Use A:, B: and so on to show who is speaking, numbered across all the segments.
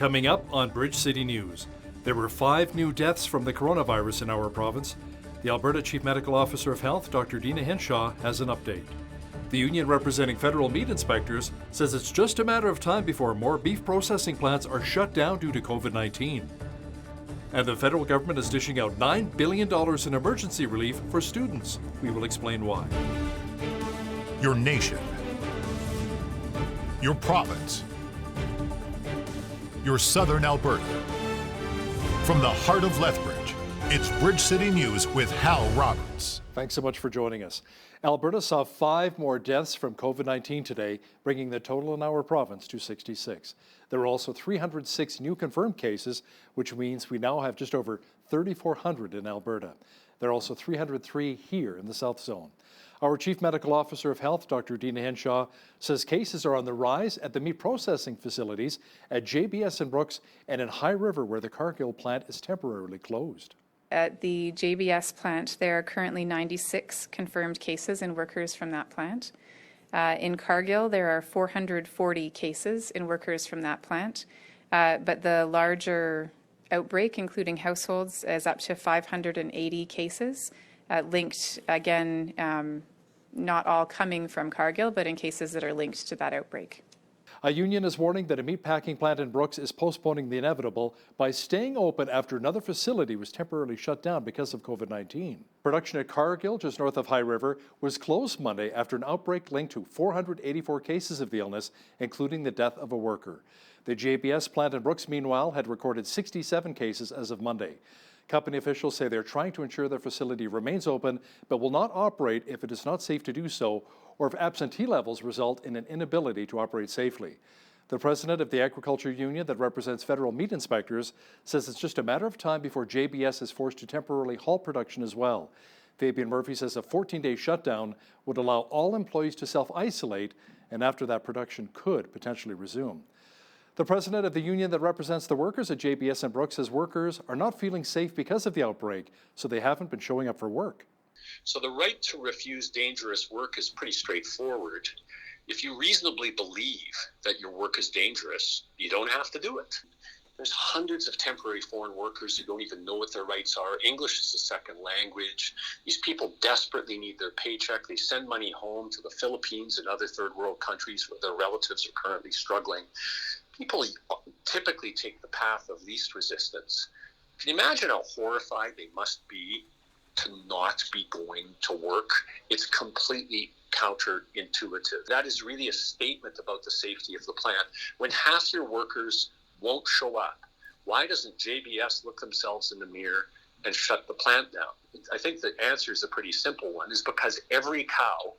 A: Coming up on Bridge City News, there were 5 new deaths from the coronavirus in our province. The Alberta Chief Medical Officer of Health, Dr. Dina Henshaw, has an update. The union representing federal meat inspectors says it's just a matter of time before more beef processing plants are shut down due to COVID-19. And the federal government is dishing out $9 billion in emergency relief for students. We will explain why.
B: Your nation, your province, your southern Alberta. From the heart of Lethbridge, it's Bridge City News with Hal Roberts.
A: Thanks so much for joining us. Alberta saw 5 more deaths from COVID-19 today, bringing the total in our province to 66. There were also 306 new confirmed cases, which means we now have just over 3,400 in Alberta. There are also 303 here in the South Zone. Our Chief Medical Officer of Health, Dr. Dina Henshaw, says cases are on the rise at the meat processing facilities at JBS in Brooks and in High River, where the Cargill plant is temporarily closed.
C: At the JBS plant, there are currently 96 confirmed cases and workers from that plant. In Cargill, there are 440 cases in workers from that plant, but the larger outbreak, including households, is up to 580 cases, linked, again, not all coming from Cargill, but in cases that are linked to that outbreak.
A: A union is warning that a meatpacking plant in Brooks is postponing the inevitable by staying open after another facility was temporarily shut down because of COVID-19. Production at Cargill, just north of High River, was closed Monday after an outbreak linked to 484 cases of the illness, including the death of a worker. The JBS plant in Brooks, meanwhile, had recorded 67 cases as of Monday. Company officials say they're trying to ensure their facility remains open, but will not operate if it is not safe to do so, or if absentee levels result in an inability to operate safely. The president of the agriculture union that represents federal meat inspectors says it's just a matter of time before JBS is forced to temporarily halt production as well. Fabian Murphy says a 14-day shutdown would allow all employees to self-isolate, and after that, production could potentially resume. The president of the union that represents the workers at JBS and Brooks says workers are not feeling safe because of the outbreak, so they haven't been showing up for work.
D: So the right to refuse dangerous work is pretty straightforward. If you reasonably believe that your work is dangerous, you don't have to do it. There's hundreds of temporary foreign workers who don't even know what their rights are. English is a second language. These people desperately need their paycheck. They send money home to the Philippines and other third world countries where their relatives are currently struggling. People typically take the path of least resistance. Can you imagine how horrified they must be to not be going to work? It's completely counterintuitive. That is really a statement about the safety of the plant. When half your workers won't show up, why doesn't JBS look themselves in the mirror and shut the plant down? I think the answer is a pretty simple one, is because every cow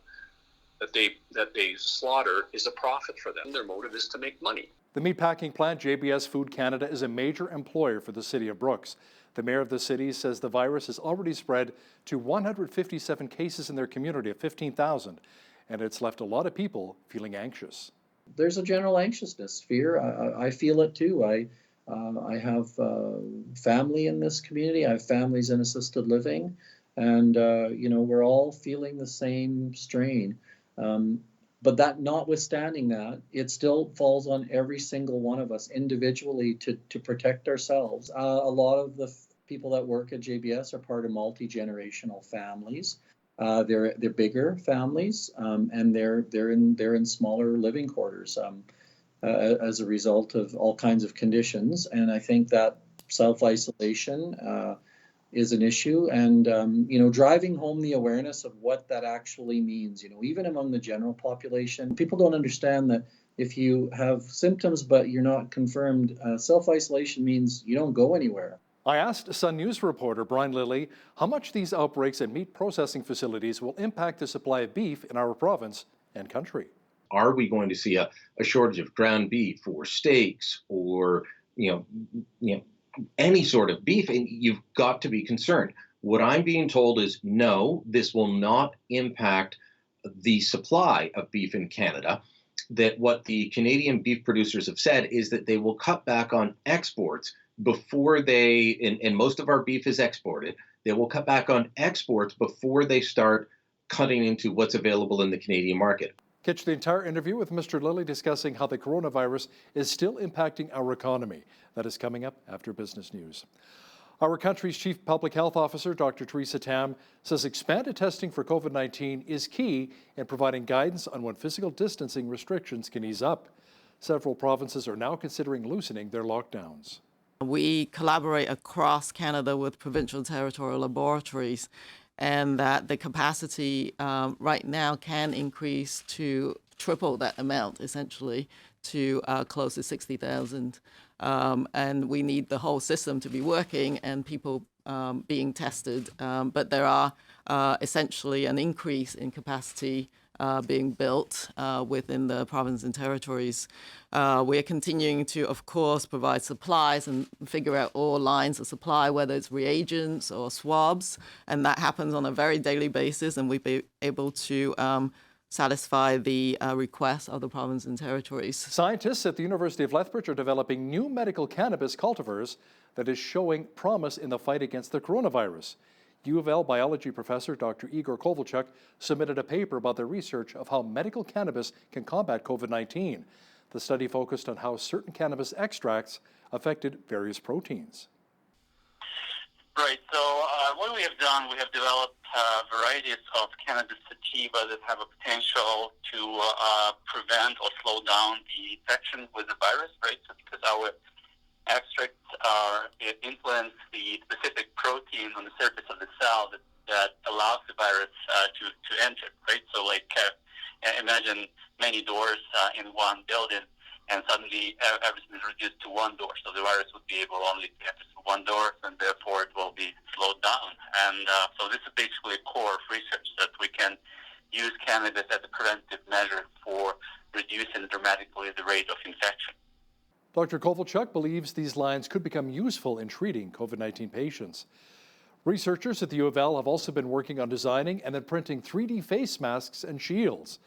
D: that they slaughter is a profit for them. Their motive is to make money.
A: The meatpacking plant, JBS Food Canada, is a major employer for the city of Brooks. The mayor of the city says the virus has already spread to 157 cases in their community of 15,000, and it's left a lot of people feeling anxious.
E: There's a general anxiousness, fear. I feel it too. I have family in this community. I have families in assisted living, and we're all feeling the same strain. But that notwithstanding that, it still falls on every single one of us individually to protect ourselves. A lot of the people that work at JBS are part of multi-generational families. They're bigger families, and they're in smaller living quarters as a result of all kinds of conditions. And I think that self-isolation is an issue, and driving home the awareness of what that actually means. Even among the general population, people don't understand that if you have symptoms but you're not confirmed, self-isolation means you don't go anywhere.
A: I asked Sun News reporter Brian Lilly how much these outbreaks at meat processing facilities will impact the supply of beef in our province and country.
F: Are we going to see a shortage of ground beef or steaks or any sort of beef? And you've got to be concerned. What I'm being told is no, this will not impact the supply of beef in Canada. That what the Canadian beef producers have said is that they will cut back on exports before and most of our beef is exported. They will cut back on exports before they start cutting into what's available in the Canadian market.
A: Catch the entire interview with Mr. Lilly discussing how the coronavirus is still impacting our economy. That is coming up after business news. Our country's Chief Public Health Officer, Dr. Theresa Tam, says expanded testing for COVID-19 is key in providing guidance on when physical distancing restrictions can ease up. Several provinces are now considering loosening their lockdowns.
G: We collaborate across Canada with provincial and territorial laboratories, and that the capacity right now can increase to triple that amount, essentially, to close to 60,000. And we need the whole system to be working and people being tested. But there are essentially an increase in capacity being built within the province and territories. We are continuing to, of course, provide supplies and figure out all lines of supply, whether it's reagents or swabs, and that happens on a very daily basis, and we've been able to satisfy the requests of the province and territories.
A: Scientists at the University of Lethbridge are developing new medical cannabis cultivars that is showing promise in the fight against the coronavirus. U of L biology professor Dr. Igor Kovalchuk submitted a paper about the research of how medical cannabis can combat COVID-19. The study focused on how certain cannabis extracts affected various proteins.
H: Right, so what we have done, we have developed varieties of cannabis sativa that have a potential to prevent or slow down the infection with the virus, right? So because our extracts influence the specific protein on the surface of the cell that allows the virus to enter, right? So like imagine many doors in one building, and suddenly everything is reduced to one door. So the virus would be able only to enter through one door, and therefore it will be slowed down. And so this is basically a core of research that we can use cannabis as a preventive measure for reducing dramatically the rate of infection.
A: Dr. Kovalchuk believes these lines could become useful in treating COVID-19 patients. Researchers at the U of L have also been working on designing and then printing 3D face masks and shields.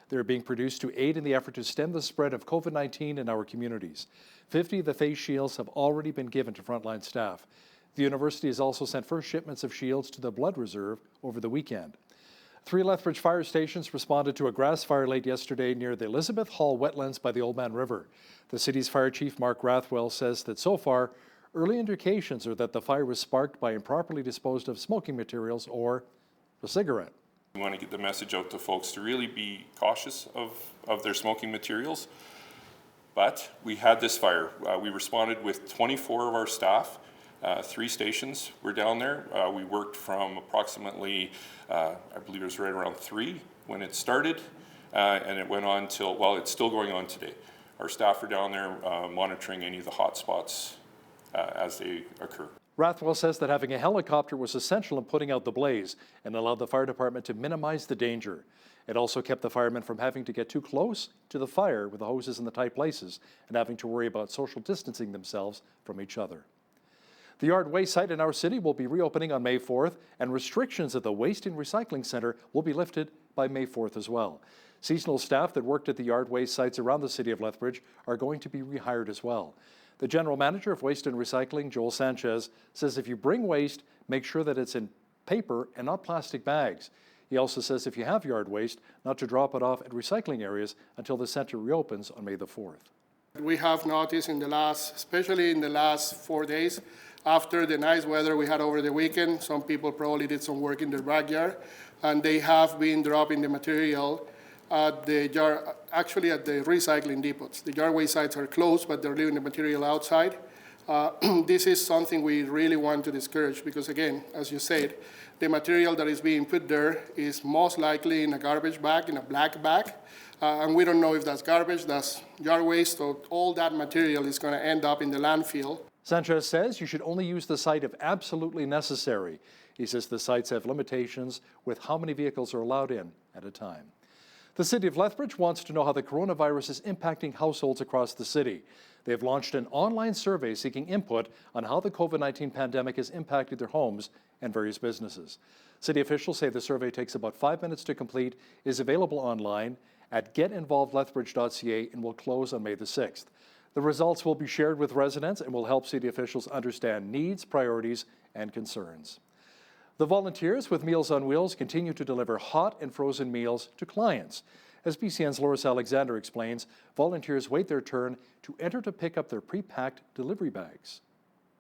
A: They're being produced to aid in the effort to stem the spread of COVID-19 in our communities. 50 of the face shields have already been given to frontline staff. The university has also sent first shipments of shields to the Blood Reserve over the weekend. 3 Lethbridge fire stations responded to a grass fire late yesterday near the Elizabeth Hall wetlands by the Old Man River. The city's fire chief, Mark Rathwell, says that so far, early indications are that the fire was sparked by improperly disposed of smoking materials or a cigarette.
I: We want to get the message out to folks to really be cautious of their smoking materials. But we had this fire. We responded with 24 of our staff. 3 stations were down there. We worked from approximately, I believe it was right around 3 when it started, and it went on till, well, it's still going on today. Our staff are down there monitoring any of the hot spots as they occur.
A: Rathwell says that having a helicopter was essential in putting out the blaze and allowed the fire department to minimize the danger. It also kept the firemen from having to get too close to the fire with the hoses in the tight places and having to worry about social distancing themselves from each other. The yard waste site in our city will be reopening on May 4th, and restrictions at the Waste and Recycling Centre will be lifted by May 4th as well. Seasonal staff that worked at the yard waste sites around the city of Lethbridge are going to be rehired as well. The general manager of Waste and Recycling, Joel Sanchez, says if you bring waste, make sure that it's in paper and not plastic bags. He also says if you have yard waste, not to drop it off at recycling areas until the centre reopens on May the 4th.
J: We have noticed especially in the last 4 days, after the nice weather we had over the weekend, some people probably did some work in their backyard, and they have been dropping the material at the recycling depots. The yard waste sites are closed, but they're leaving the material outside. This is something we really want to discourage because, again, as you said, the material that is being put there is most likely in a garbage bag, in a black bag, and we don't know if that's garbage, that's yard waste, so all that material is going to end up in the landfill.
A: Sanchez says you should only use the site if absolutely necessary. He says the sites have limitations with how many vehicles are allowed in at a time. The City of Lethbridge wants to know how the coronavirus is impacting households across the city. They have launched an online survey seeking input on how the COVID-19 pandemic has impacted their homes and various businesses. City officials say the survey takes about 5 minutes to complete, is available online at getinvolvedlethbridge.ca, and will close on May the 6th. The results will be shared with residents and will help city officials understand needs, priorities, and concerns. The volunteers with Meals on Wheels continue to deliver hot and frozen meals to clients. As BCN's Loris Alexander explains, volunteers wait their turn to enter to pick up their pre-packed delivery bags.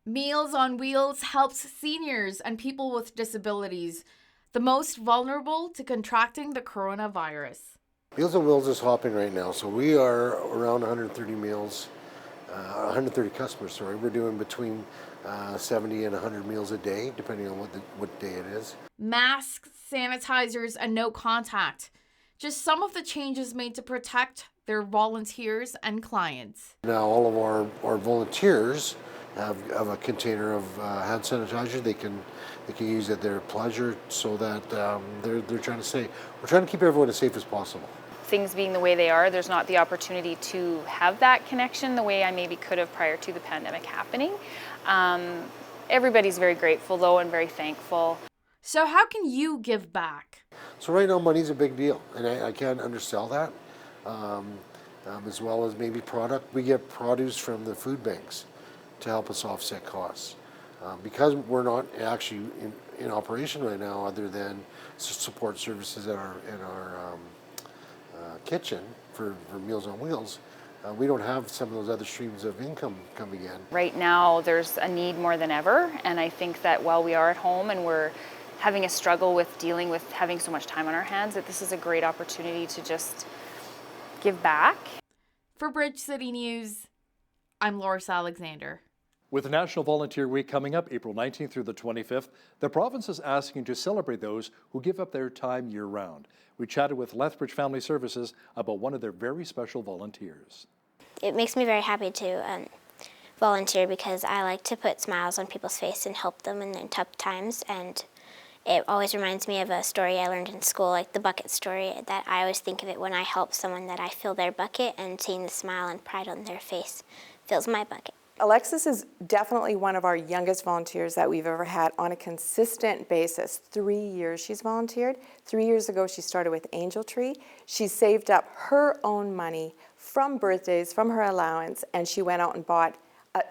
K: Meals on Wheels helps seniors and people with disabilities, the most vulnerable to contracting the coronavirus.
L: Meals on Wheels is hopping right now, so we are around 130 meals, 130 customers, sorry. We're doing between 70 and 100 meals a day, depending on what day it is.
K: Masks, sanitizers, and no contact. Just some of the changes made to protect their volunteers and clients.
L: Now all of our volunteers have a container of hand sanitizer they can use at their pleasure, so that they're trying to say, we're trying to keep everyone as safe as possible.
M: Things being the way they are, there's not the opportunity to have that connection the way I maybe could have prior to the pandemic happening. Everybody's very grateful though and very thankful.
K: So how can you give back?
L: So right now money's a big deal, and I can't undersell that. As well as maybe product. We get produce from the food banks to help us offset costs. Because we're not actually in operation right now, other than support services in our kitchen for Meals on Wheels, we don't have some of those other streams of income coming in.
M: Right now there's a need more than ever, and I think that while we are at home and we're having a struggle with dealing with having so much time on our hands, that this is a great opportunity to just give back.
K: For Bridge City News, I'm Loris Alexander.
A: With National Volunteer Week coming up April 19th through the 25th, the province is asking to celebrate those who give up their time year-round. We chatted with Lethbridge Family Services about one of their very special volunteers.
N: It makes me very happy to volunteer because I like to put smiles on people's face and help them in their tough times, and it always reminds me of a story I learned in school, like the bucket story, that I always think of it when I help someone, that I fill their bucket, and seeing the smile and pride on their face fills my bucket.
O: Alexis is definitely one of our youngest volunteers that we've ever had on a consistent basis. 3 years she's volunteered. 3 years ago she started with Angel Tree. She saved up her own money from birthdays, from her allowance, and she went out and bought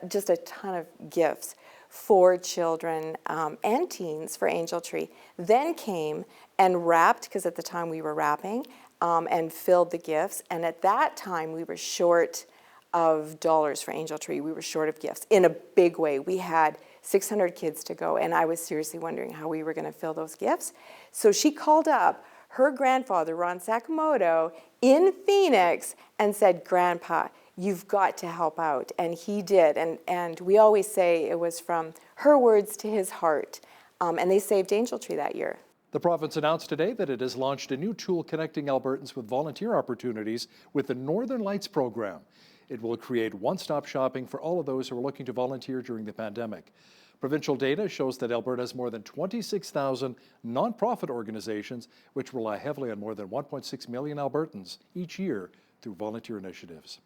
O: just a ton of gifts for children and teens for Angel Tree. Then came and wrapped, because at the time we were wrapping, and filled the gifts. And at that time we were short of dollars for Angel Tree. We were short of gifts in a big way. We had 600 kids to go, and I was seriously wondering how we were going to fill those gifts. So she called up her grandfather, Ron Sakamoto, in Phoenix and said, "Grandpa, you've got to help out." And he did. And we always say it was from her words to his heart. And they saved Angel Tree that year.
A: The province announced today that it has launched a new tool connecting Albertans with volunteer opportunities with the Northern Lights program. It will create one-stop shopping for all of those who are looking to volunteer during the pandemic. Provincial data shows that Alberta has more than 26,000 nonprofit organizations, which rely heavily on more than 1.6 million Albertans each year through volunteer initiatives.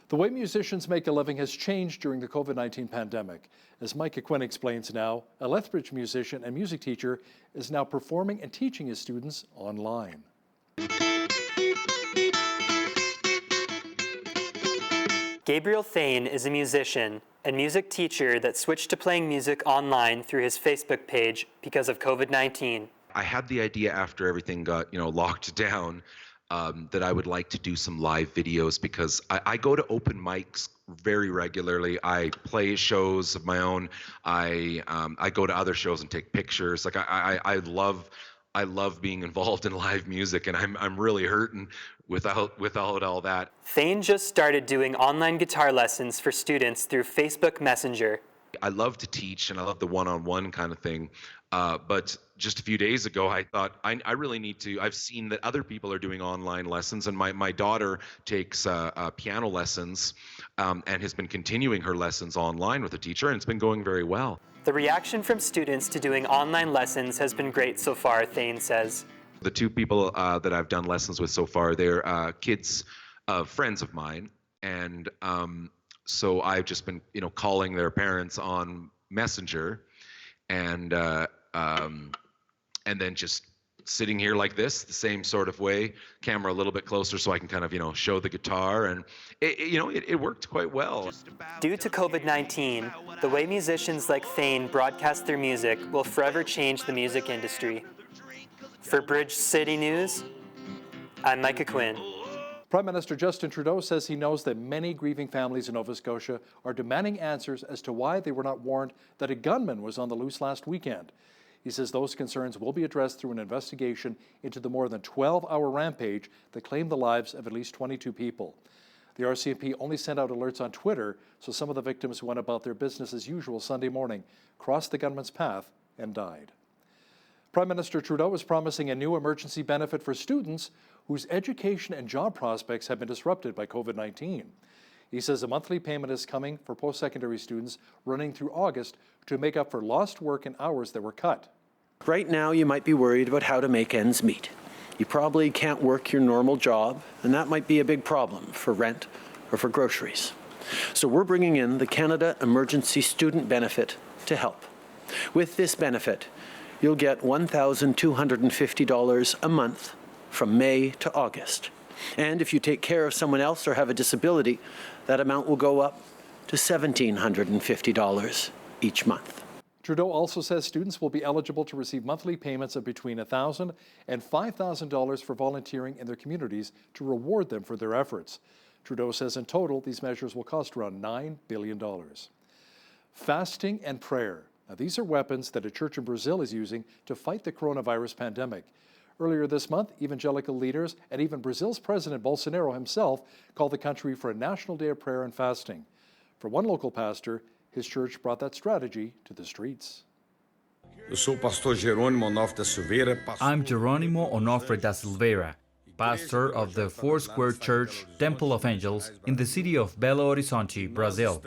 A: The way musicians make a living has changed during the COVID-19 pandemic. As Micah Quinn explains now, a Lethbridge musician and music teacher is now performing and teaching his students online.
P: Gabriel Thane is a musician and music teacher that switched to playing music online through his Facebook page because of COVID-19.
Q: I had the idea after everything got, locked down, that I would like to do some live videos, because I go to open mics very regularly. I play shows of my own. I go to other shows and take pictures. Like I love being involved in live music, and I'm really hurting without all that.
P: Thane just started doing online guitar lessons for students through Facebook Messenger.
Q: I love to teach, and I love the one-on-one kind of thing. But just a few days ago, I thought I really need to. I've seen that other people are doing online lessons, and my daughter takes piano lessons and has been continuing her lessons online with a teacher, and it's been going very well.
P: The reaction from students to doing online lessons has been great so far, Thane says.
Q: The two people that I've done lessons with so far, they're kids, friends of mine, and so I've just been, calling their parents on Messenger, and then just sitting here like this, the same sort of way, camera a little bit closer so I can kind of, show the guitar, and it worked quite well.
P: Due to COVID-19, the way musicians like Thane broadcast their music will forever change the music industry. For Bridge City News, I'm Micah Quinn.
A: Prime Minister Justin Trudeau says he knows that many grieving families in Nova Scotia are demanding answers as to why they were not warned that a gunman was on the loose last weekend. He says those concerns will be addressed through an investigation into the more than 12-hour rampage that claimed the lives of at least 22 people. The RCMP only sent out alerts on Twitter, so some of the victims went about their business as usual Sunday morning, crossed the gunman's path, and died. Prime Minister Trudeau is promising a new emergency benefit for students whose education and job prospects have been disrupted by COVID-19. He says a monthly payment is coming for post-secondary students running through August to make up for lost work and hours that were cut.
R: Right now, you might be worried about how to make ends meet. You probably can't work your normal job, and that might be a big problem for rent or for groceries. So we're bringing in the Canada Emergency Student Benefit to help. With this benefit, you'll get $1,250 a month from May to August. And if you take care of someone else or have a disability, that amount will go up to $1,750 each month.
A: Trudeau also says students will be eligible to receive monthly payments of between $1,000 and $5,000 for volunteering in their communities to reward them for their efforts. Trudeau says in total, these measures will cost around $9 billion. Fasting and prayer. Now, these are weapons that a church in Brazil is using to fight the coronavirus pandemic. Earlier this month, evangelical leaders and even Brazil's President Bolsonaro himself called the country for a national day of prayer and fasting. For one local pastor, his church brought that strategy to the streets.
S: I'm Jerônimo Onofre da Silveira, pastor of the Foursquare Church, Temple of Angels, in the city of Belo Horizonte, Brazil.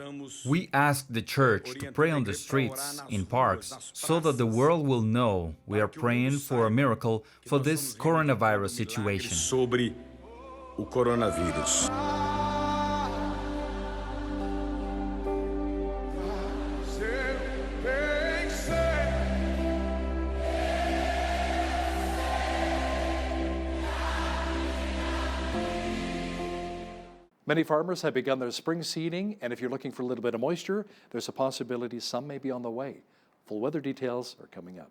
S: We ask the church to pray on the streets, in parks, so that the world will know we are praying for a miracle for this coronavirus situation.
T: Sobre o coronavírus.
A: Many farmers have begun their spring seeding, and if you're looking for a little bit of moisture, there's a possibility some may be on the way. Full weather details are coming up.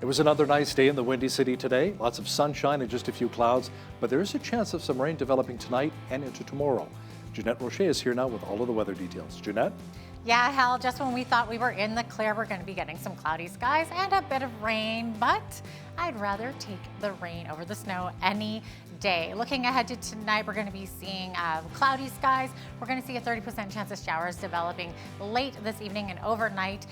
A: It was another nice day in the Windy City today. Lots of sunshine and just a few clouds, but there is a chance of some rain developing tonight and into tomorrow. Jeanette Roche is here now with all of the weather details. Jeanette?
U: Yeah, Hal, just when we thought we were in the clear, we're going to be getting some cloudy skies and a bit of rain, but I'd rather take the rain over the snow any day. Looking ahead to tonight, we're going to be seeing cloudy skies. We're going to see a 30% chance of showers developing late this evening and overnight.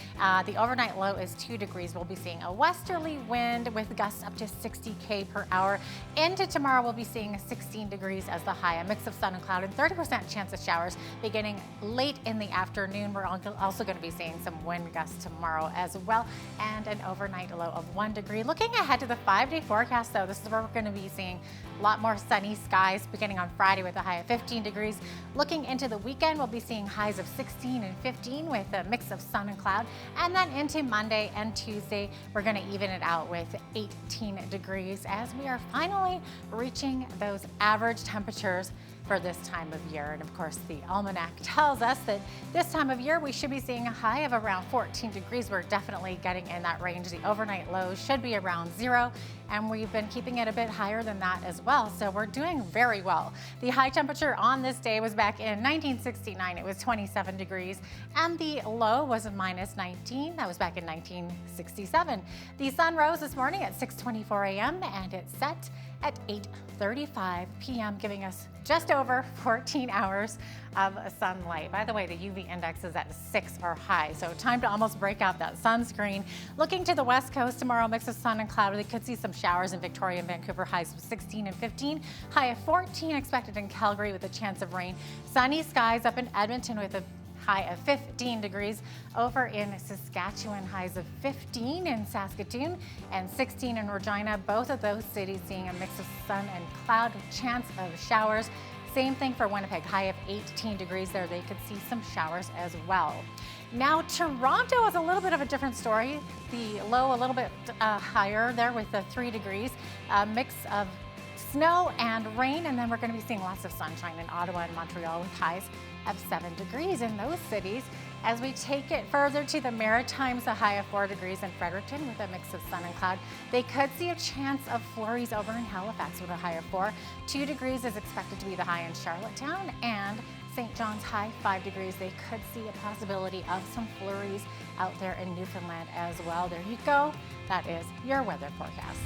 U: The overnight low is 2 degrees. We'll be seeing a westerly wind with gusts up to 60 km per hour. Into tomorrow, we'll be seeing 16 degrees as the high, a mix of sun and cloud, and 30% chance of showers beginning late in the afternoon. We're also going to be seeing some wind gusts tomorrow as well, and an overnight low of 1 degree. Looking ahead to the 5-day forecast, though, this is where we're going to be seeing a lot more sunny skies beginning on Friday with a high of 15 degrees. Looking into the weekend, we'll be seeing highs of 16 and 15 with a mix of sun and cloud. And then into Monday and Tuesday, we're going to even it out with 18 degrees as we are finally reaching those average temperatures for this time of year. And of course, the almanac tells us that this time of year, we should be seeing a high of around 14 degrees. We're definitely getting in that range. The overnight low should be around 0, and we've been keeping it a bit higher than that as well. So we're doing very well. The high temperature on this day was back in 1969. It was 27 degrees, and the low was minus 19. That was back in 1967. The sun rose this morning at 6:24 a.m. and it set at 8:35 p.m., giving us just over 14 hours of sunlight. By the way, the UV index is at 6 or high, so time to almost break out that sunscreen. Looking to the west coast tomorrow, mix of sun and cloud. We could see some showers in Victoria and Vancouver, highs of 16 and 15. High of 14 expected in Calgary with a chance of rain. Sunny skies up in Edmonton with a high of 15 degrees. Over in Saskatchewan, highs of 15 in Saskatoon and 16 in Regina. Both of those cities seeing a mix of sun and cloud with chance of showers. Same thing for Winnipeg, high of 18 degrees there. They could see some showers as well. Now, Toronto is a little bit of a different story. The low a little bit higher there with the 3 degrees. A mix of snow and rain, and then we're going to be seeing lots of sunshine in Ottawa and Montreal with highs of 7 degrees in those cities. As we take it further to the Maritimes, a high of 4 degrees in Fredericton with a mix of sun and cloud. They could see a chance of flurries over in Halifax with a high of 4. 2 degrees is expected to be the high in Charlottetown, and St. John's high 5 degrees. They could see a possibility of some flurries out there in Newfoundland as well. There you go. That is your weather forecast.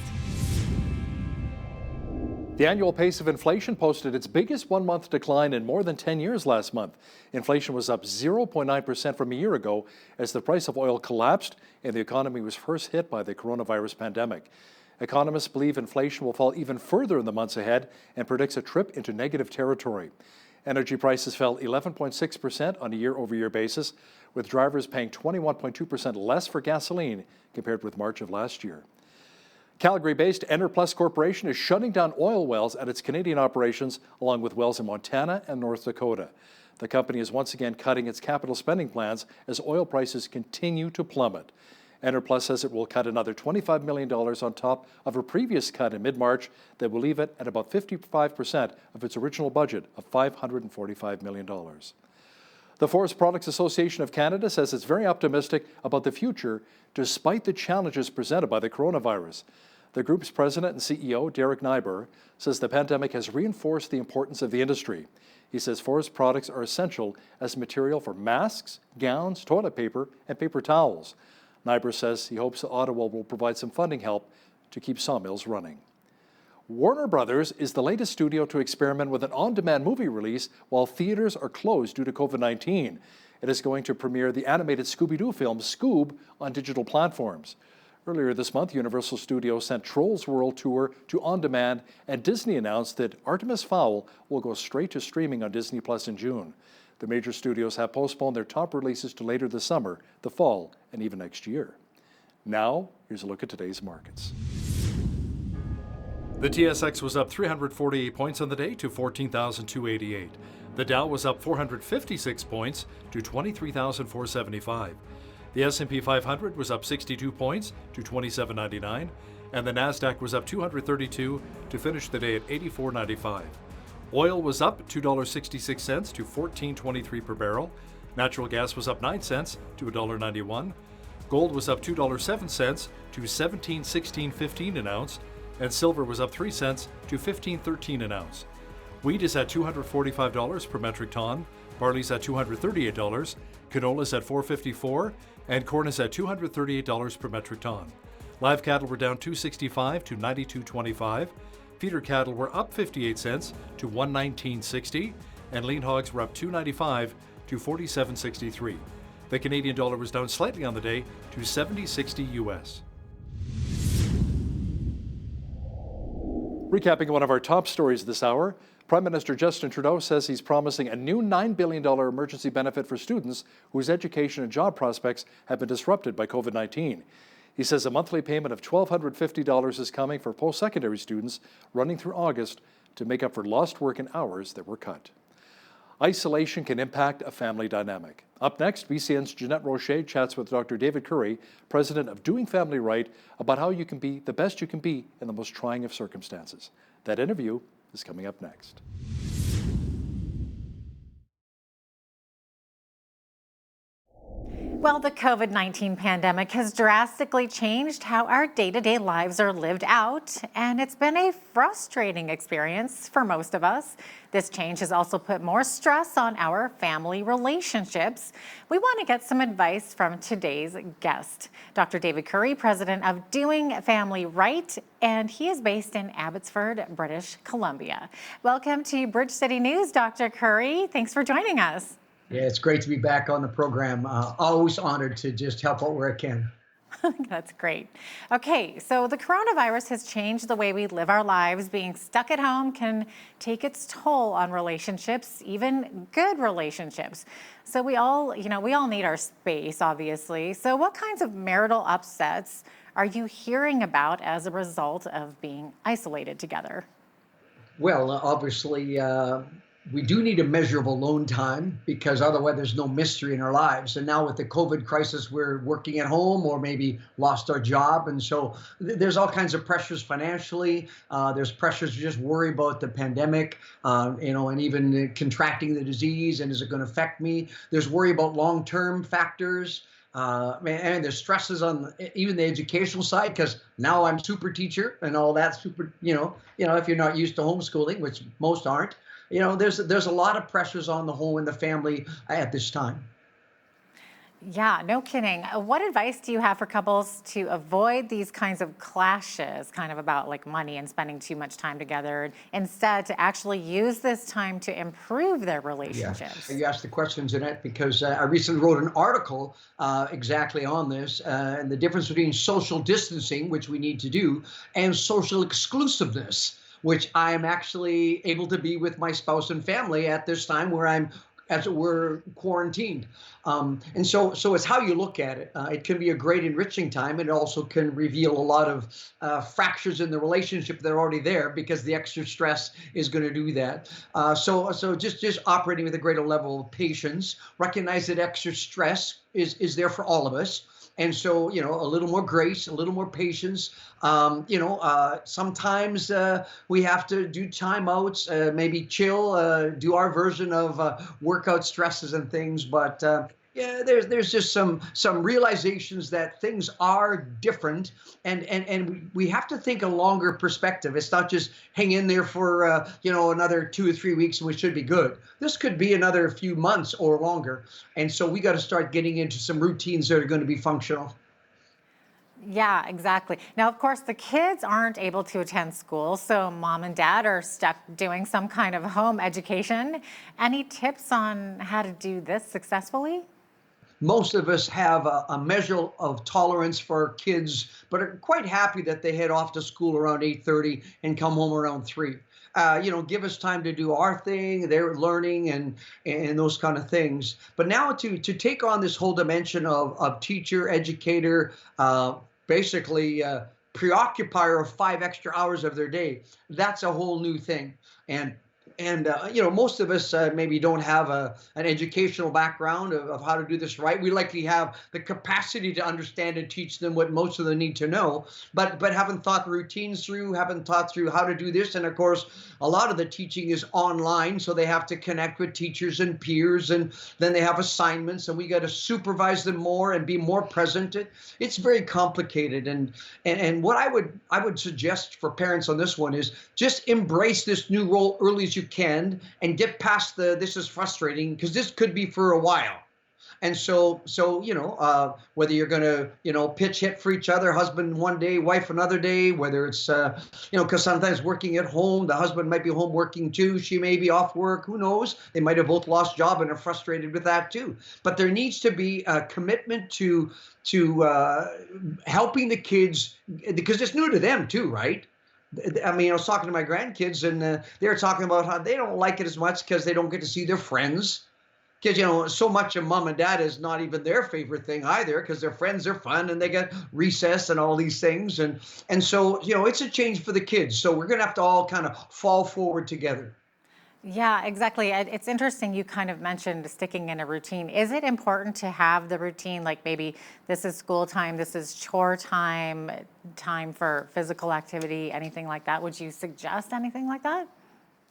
A: The annual pace of inflation posted its biggest one-month decline in more than 10 years last month. Inflation was up 0.9% from a year ago as the price of oil collapsed and the economy was first hit by the coronavirus pandemic. Economists believe inflation will fall even further in the months ahead and predicts a trip into negative territory. Energy prices fell 11.6% on a year-over-year basis, with drivers paying 21.2% less for gasoline compared with March of last year. Calgary-based Enerplus Corporation is shutting down oil wells at its Canadian operations, along with wells in Montana and North Dakota. The company is once again cutting its capital spending plans as oil prices continue to plummet. Enerplus says it will cut another $25 million on top of a previous cut in mid-March that will leave it at about 55% of its original budget of $545 million. The Forest Products Association of Canada says it's very optimistic about the future despite the challenges presented by the coronavirus. The group's president and CEO, Derek Nyber, says the pandemic has reinforced the importance of the industry. He says forest products are essential as material for masks, gowns, toilet paper, and paper towels. Nyber says he hopes Ottawa will provide some funding help to keep sawmills running. Warner Brothers is the latest studio to experiment with an on-demand movie release while theaters are closed due to COVID-19. It is going to premiere the animated Scooby-Doo film Scoob on digital platforms. Earlier this month, Universal Studios sent Trolls World Tour to on-demand, and Disney announced that Artemis Fowl will go straight to streaming on Disney Plus in June. The major studios have postponed their top releases to later this summer, the fall, and even next year. Now, here's a look at today's markets. The TSX was up 348 points on the day to 14,288. The Dow was up 456 points to 23,475. The S&P 500 was up 62 points to 2799, and the Nasdaq was up 232 to finish the day at 84.95. Oil was up $2.66 to $14.23 per barrel. Natural gas was up 9 cents to $1.91. Gold was up $2.07 to $17.16.15 an ounce, and silver was up 3 cents to $15.13 an ounce. Wheat is at $245 per metric ton, barley's at $238, canola's at $454, and corn is at $238 per metric ton. Live cattle were down $265 to $92.25. Feeder cattle were up 58 cents to $119.60, and lean hogs were up $2.95 to $47.63. The Canadian dollar was down slightly on the day to 70.60 US. Recapping one of our top stories this hour, Prime Minister Justin Trudeau says he's promising a new $9 billion emergency benefit for students whose education and job prospects have been disrupted by COVID-19. He says a monthly payment of $1,250 is coming for post-secondary students running through August to make up for lost work and hours that were cut. Isolation can impact a family dynamic. Up next, BCN's Jeanette Rocher chats with Dr. David Currie, president of Doing Family Right, about how you can be the best you can be in the most trying of circumstances. That interview is coming up next.
U: Well, the COVID-19 pandemic has drastically changed how our day-to-day lives are lived out, and it's been a frustrating experience for most of us. This change has also put more stress on our family relationships. We want to get some advice from today's guest, Dr. David Currie, president of Doing Family Right, and he is based in Abbotsford, British Columbia. Welcome to Bridge City News, Dr. Currie. Thanks for joining us.
B: Yeah, it's great to be back on the program. Always honored to just help out where I can.
U: That's great. Okay, so the coronavirus has changed the way we live our lives. Being stuck at home can take its toll on relationships, even good relationships. So we all need our space, obviously. So what kinds of marital upsets are you hearing about as a result of being isolated together?
B: Well, obviously, we do need a measure of alone time, because otherwise there's no mystery in our lives. And now with the COVID crisis, we're working at home or maybe lost our job. And so there's all kinds of pressures financially. There's pressures to just worry about the pandemic, and even contracting the disease, and is it going to affect me? There's worry about long-term factors. And there's stresses on even the educational side, because now I'm super teacher and all that super, if you're not used to homeschooling, which most aren't, there's a lot of pressures on the home and the family at this time.
U: Yeah, no kidding. What advice do you have for couples to avoid these kinds of clashes, kind of about like money and spending too much time together, instead to actually use this time to improve their relationships?
B: Yeah. You asked the question, Jeanette, because I recently wrote an article exactly on this, and the difference between social distancing, which we need to do, and social exclusiveness, which I am actually able to be with my spouse and family at this time where I'm, as it were, quarantined. And so it's how you look at it. It can be a great enriching time. It also can reveal a lot of fractures in the relationship that are already there, because the extra stress is going to do that. So just operating with a greater level of patience, recognize that extra stress is there for all of us. And so, a little more grace, a little more patience. Sometimes we have to do timeouts, maybe chill, do our version of workout stresses and things. But there's just some realizations that things are different, and we have to think a longer perspective. It's not just hang in there for another 2 or 3 weeks and we should be good. This could be another few months or longer, and so we got to start getting into some routines that are going to be functional.
U: Yeah, exactly. Now, of course, the kids aren't able to attend school, so mom and dad are stuck doing some kind of home education. Any tips on how to do this successfully?
B: Most of us have a measure of tolerance for kids, but are quite happy that they head off to school around 8:30 and come home around 3. Give us time to do our thing, their learning, and those kind of things. But now to take on this whole dimension of teacher, educator, basically preoccupier of 5 extra hours of their day, that's a whole new thing. And most of us maybe don't have an educational background of how to do this right. We likely have the capacity to understand and teach them what most of them need to know, but haven't thought the routines through, haven't thought through how to do this. And of course, a lot of the teaching is online, so they have to connect with teachers and peers, and then they have assignments, and we got to supervise them more and be more present. It's very complicated, and what I would suggest for parents on this one is just embrace this new role early as you can, and get past this is frustrating, because this could be for a while. And so whether you're going to pitch hit for each other, husband one day, wife another day, whether it's because sometimes working at home, the husband might be home working too, she may be off work, who knows, they might have both lost job and are frustrated with that too. But there needs to be a commitment to helping the kids, because it's new to them too, right? I mean, I was talking to my grandkids, and they were talking about how they don't like it as much because they don't get to see their friends. Because, so much of mom and dad is not even their favorite thing either, because their friends are fun and they get recess and all these things. And so, it's a change for the kids. So we're going to have to all kind of fall forward together.
U: Yeah, exactly. It's interesting you kind of mentioned sticking in a routine. Is it important to have the routine, like maybe this is school time, this is chore time, time for physical activity, anything like that? Would you suggest anything like that?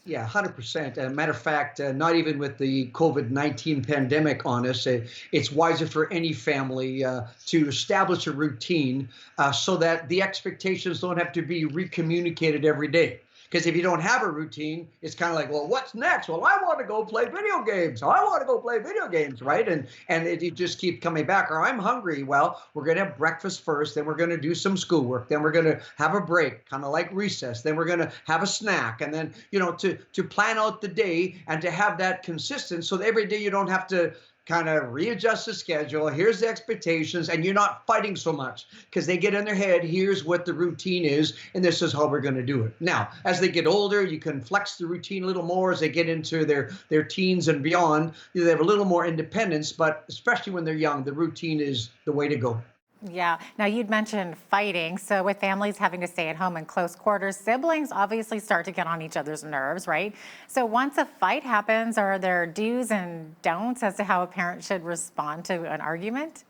B: Yeah, 100%. Matter of fact, not even with the COVID-19 pandemic on us, it's wiser for any family to establish a routine so that the expectations don't have to be recommunicated every day. Because if you don't have a routine, it's kind of like, well, what's next? Well, I want to go play video games. I want to go play video games, right? And it just keeps coming back. Or I'm hungry. Well, we're going to have breakfast first. Then we're going to do some schoolwork. Then we're going to have a break, kind of like recess. Then we're going to have a snack. And then, to plan out the day and to have that consistent so that every day you don't have to kind of readjust the schedule. Here's the expectations, and you're not fighting so much because they get in their head, here's what the routine is, and this is how we're going to do it. Now, as they get older, you can flex the routine a little more as they get into their teens and beyond. They have a little more independence, but especially when they're young, the routine is the way to go.
U: Yeah. Now, you'd mentioned fighting. So, with families having to stay at home in close quarters, siblings obviously start to get on each other's nerves, right? So, once a fight happens, are there do's and don'ts as to how a parent should respond to an argument?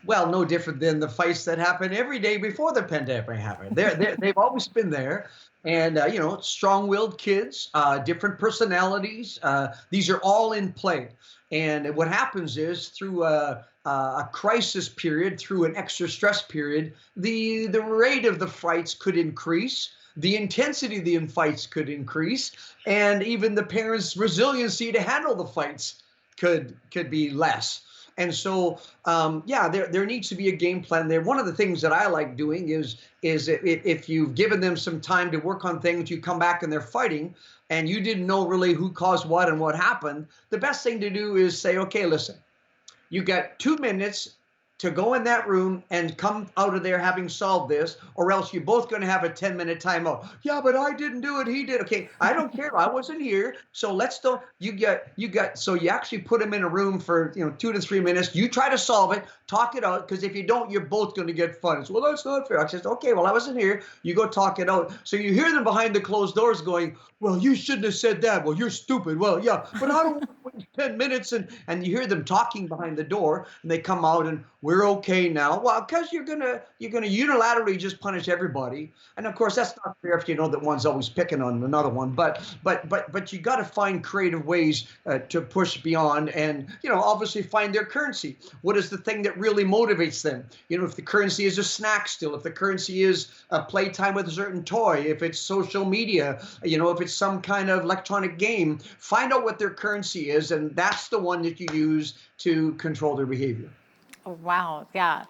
B: Well, no different than the fights that happened every day before the pandemic happened. They've always been there. And, strong-willed kids, different personalities, these are all in play. And what happens is through a crisis period, through an extra stress period, the rate of the fights could increase. The intensity of the fights could increase. And even the parents' resiliency to handle the fights could be less. And so, there needs to be a game plan there. One of the things that I like doing is if you've given them some time to work on things, you come back and they're fighting, and you didn't know really who caused what and what happened. The best thing to do is say, okay, listen, you got 2 minutes to go in that room and come out of there having solved this, or else you're both going to have a 10-minute timeout. Yeah, but I didn't do it. He did. Okay, I don't care. I wasn't here. So let's don't. So you actually put them in a room for 2 to 3 minutes. You try to solve it, talk it out, because if you don't, you're both going to get fun. So, well, that's not fair. I said, okay, well, I wasn't here. You go talk it out. So you hear them behind the closed doors going, well, you shouldn't have said that. Well, you're stupid. Well, yeah, but I don't want to wait 10 minutes. And you hear them talking behind the door, and they come out and we're okay now. Well, because you're gonna unilaterally just punish everybody, and of course that's not fair if you know that one's always picking on another one. But you got to find creative ways to push beyond, and obviously find their currency. What is the thing that really motivates them? If the currency is a snack still, if the currency is a playtime with a certain toy, if it's social media, if it's some kind of electronic game, find out what their currency is, and that's the one that you use to control their behavior.
U: Wow, yeah.